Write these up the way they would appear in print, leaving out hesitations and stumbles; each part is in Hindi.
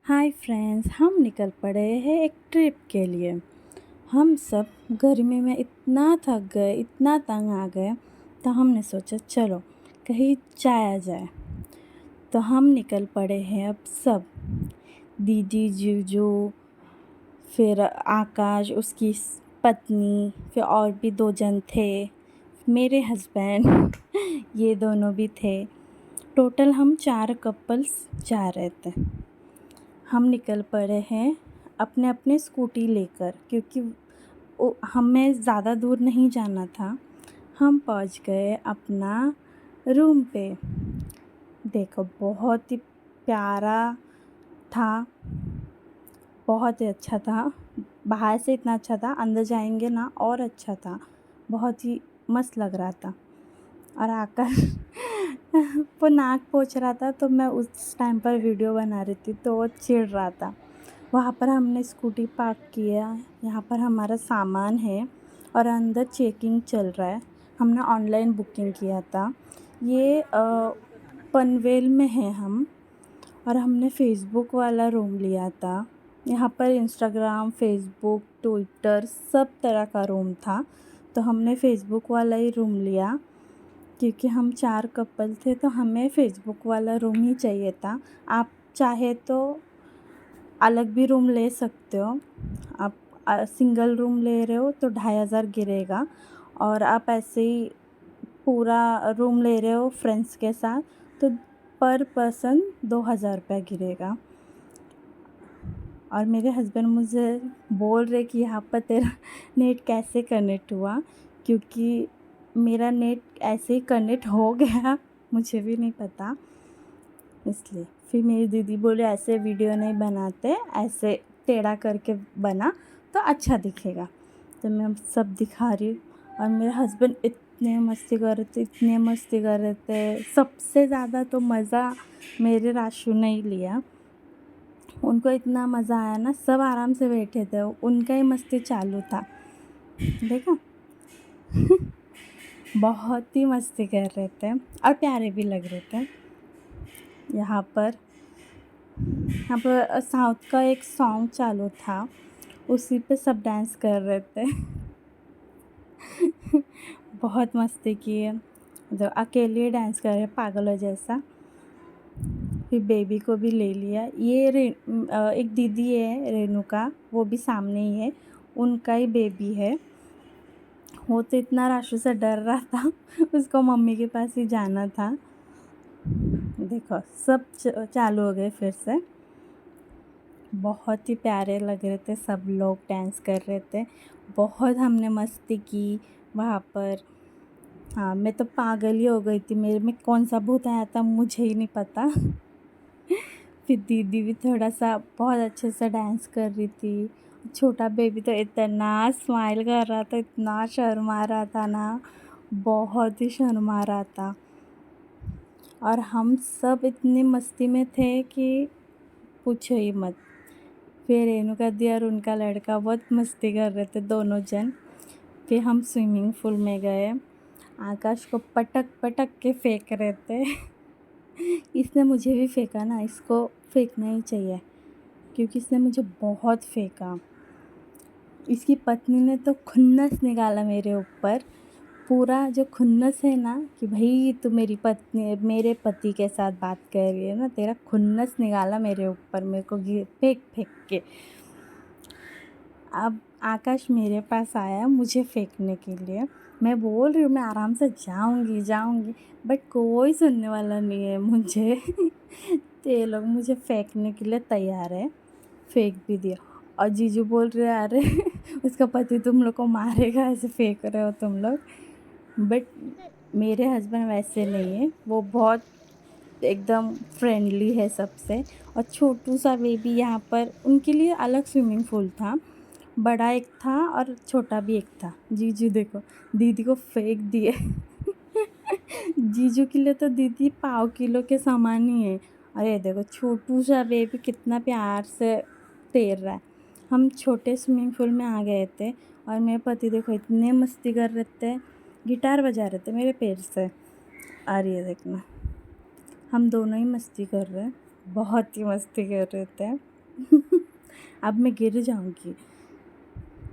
हाय फ्रेंड्स, हम निकल पड़े हैं एक ट्रिप के लिए। हम सब गर्मी में इतना थक गए, इतना तंग आ गए, तो हमने सोचा चलो कहीं जाया जाए। तो हम निकल पड़े हैं अब सब, दीदी, जीजू, फिर आकाश, उसकी पत्नी, फिर और भी 2 जन थे, मेरे हस्बैंड ये दोनों भी थे। टोटल हम 4 कपल्स जा रहे थे। हम निकल पड़े हैं अपने अपने स्कूटी लेकर, क्योंकि हमें ज़्यादा दूर नहीं जाना था। हम पहुंच गए अपना रूम पे। देखो, बहुत ही प्यारा था, बहुत ही अच्छा था। बाहर से इतना अच्छा था, अंदर जाएंगे ना और अच्छा था। बहुत ही मस्त लग रहा था। और आकर वो नाक पोंछ रहा था, तो मैं उस टाइम पर वीडियो बना रही थी, तो वो चिढ़ रहा था। वहाँ पर हमने स्कूटी पार्क किया। यहाँ पर हमारा सामान है और अंदर चेकिंग चल रहा है। हमने ऑनलाइन बुकिंग किया था। ये पनवेल में है हम, और हमने फ़ेसबुक वाला रूम लिया था। यहाँ पर इंस्टाग्राम, फ़ेसबुक, ट्विटर सब तरह का रूम था, तो हमने फ़ेसबुक वाला ही रूम लिया। क्योंकि हम 4 कपल थे, तो हमें फ़ेसबुक वाला रूम ही चाहिए था। आप चाहे तो अलग भी रूम ले सकते हो। आप सिंगल रूम ले रहे हो तो 2500 गिरेगा, और आप ऐसे ही पूरा रूम ले रहे हो फ्रेंड्स के साथ तो पर पर्सन 2000 रुपये गिरेगा। और मेरे हस्बैंड मुझे बोल रहे कि यहाँ पर तेरा नेट कैसे कनेक्ट हुआ, क्योंकि मेरा नेट ऐसे ही कनेक्ट हो गया, मुझे भी नहीं पता। इसलिए फिर मेरी दीदी बोले ऐसे वीडियो नहीं बनाते, ऐसे टेढ़ा करके बना तो अच्छा दिखेगा। तो मैं सब दिखा रही हूँ, और मेरे हस्बैंड इतने मस्ती कर रहे थे, इतने मस्ती कर रहे थे। सबसे ज़्यादा तो मज़ा मेरे राशु ने ही लिया। उनको इतना मज़ा आया ना, सब आराम से बैठे थे, उनका ही मस्ती चालू था। देखा बहुत ही मस्ती कर रहे थे और प्यारे भी लग रहे थे। यहाँ पर साउथ का एक सॉन्ग चालू था, उसी पे सब डांस कर रहे थे। बहुत मस्ती किए, जो अकेले डांस कर रहे पागलों जैसा। फिर बेबी को भी ले लिया। एक दीदी है रेणुका, वो भी सामने ही है, उनका ही बेबी है। वो तो इतना राशु से डर रहा था उसको मम्मी के पास ही जाना था। देखो, सब चालू हो गए फिर से। बहुत ही प्यारे लग रहे थे, सब लोग डांस कर रहे थे। बहुत हमने मस्ती की वहाँ पर। हाँ, मैं तो पागल ही हो गई थी, मेरे में कौन सा भूत आया था मुझे ही नहीं पता। फिर दीदी भी थोड़ा सा बहुत अच्छे से डांस कर रही थी। छोटा बेबी तो इतना स्माइल कर रहा था, इतना शर्मा रहा था ना, बहुत ही शर्मा रहा था। और हम सब इतनी मस्ती में थे कि पूछो ही मत। फिर रेणुका दी और उनका लड़का बहुत मस्ती कर रहे थे, दोनों जन। फिर हम स्विमिंग पूल में गए, आकाश को पटक पटक के फेंक रहे थे। इसने मुझे भी फेंका ना, इसको फेंकना ही चाहिए, क्योंकि इसने मुझे बहुत फेंका। इसकी पत्नी ने तो खुन्नस निकाला मेरे ऊपर, पूरा जो खुन्नस है ना, कि भाई तू मेरी पत्नी, मेरे पति के साथ बात कर रही है ना, तेरा खुन्नस निकाला मेरे ऊपर, मेरे को फेंक फेंक के। अब आकाश मेरे पास आया मुझे फेंकने के लिए। मैं बोल रही हूँ मैं आराम से जाऊँगी, बट कोई सुनने वाला नहीं है मुझे। तो ये लोग मुझे फेंकने के लिए तैयार है, फेंक भी दिया। और जीजू बोल रहे अरे उसका पति तुम लोग को मारेगा, ऐसे फेंक रहे हो तुम लोग। बट मेरे हस्बैंड वैसे नहीं है, वो बहुत एकदम फ्रेंडली है सबसे। और छोटू सा बेबी, यहाँ पर उनके लिए अलग स्विमिंग पूल था, बड़ा एक था और छोटा भी एक था। जीजू देखो, दीदी को फेंक दिए। जीजू के लिए तो दीदी पाव किलो के सामान ही है। अरे देखो, छोटू सा बेबी कितना प्यार से तैर रहा है। हम छोटे स्विमिंग पूल में आ गए थे, और मेरे पति देखो इतने मस्ती कर रहे थे, गिटार बजा रहे थे मेरे पैर से। आ रही है देखना, हम दोनों ही मस्ती कर रहे हैं, बहुत ही मस्ती कर रहे थे। अब मैं गिर जाऊंगी,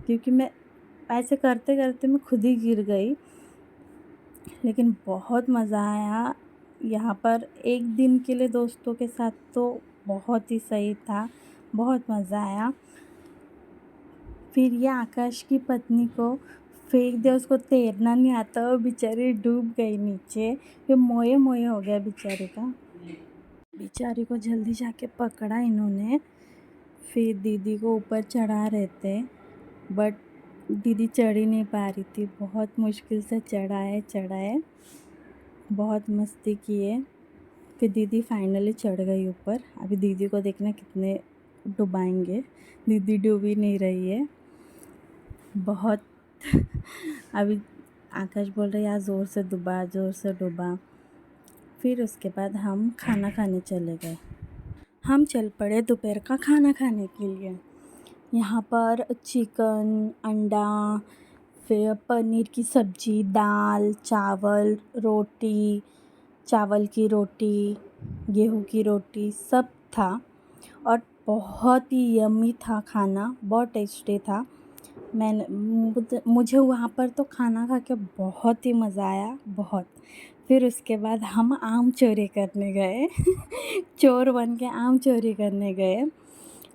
क्योंकि मैं ऐसे करते करते मैं खुद ही गिर गई। लेकिन बहुत मज़ा आया यहाँ पर एक दिन के लिए दोस्तों के साथ, तो बहुत ही सही था, बहुत मज़ा आया। फिर ये आकाश की पत्नी को फेंक दिया, उसको तैरना नहीं आता, वो बेचारी डूब गई नीचे। फिर मोए मोए हो गया बेचारी को जल्दी जाके पकड़ा इन्होंने। फिर दीदी को ऊपर चढ़ा रहे थे, बट दीदी चढ़ ही नहीं पा रही थी, बहुत मुश्किल से चढ़ाए, बहुत मस्ती किए। फिर दीदी फाइनली चढ़ गई ऊपर। अभी दीदी को देखना कितने डुबाएंगे, दीदी डूब ही नहीं रही है बहुत। अभी आकाश बोल रहे यार ज़ोर से डुबा। फिर उसके बाद हम खाना खाने चले गए। हम चल पड़े दोपहर का खाना खाने के लिए। यहाँ पर चिकन, अंडा, फिर पनीर की सब्ज़ी, दाल, चावल, रोटी, चावल की रोटी, गेहूं की रोटी सब था, और बहुत ही यम्मी था खाना, बहुत टेस्टी था। मुझे वहाँ पर तो खाना खा के बहुत ही मज़ा आया, बहुत। फिर उसके बाद हम आम चोरी करने गए चोर बन के आम चोरी करने गए।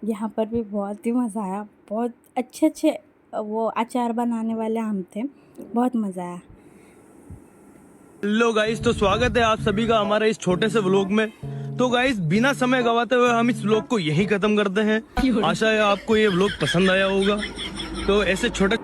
यहाँ पर भी बहुत ही मज़ा आया, बहुत अच्छे वो अचार बनाने वाले आम थे, बहुत मज़ा आया। हेलो गाइस, तो स्वागत है आप सभी का हमारे इस छोटे से व्लॉग में। तो गाइस, बिना समय गवाते हुए हम इस व्लॉग को यहीं खत्म करते हैं। आशा है आपको ये व्लॉग पसंद आया होगा। तो ऐसे छोटे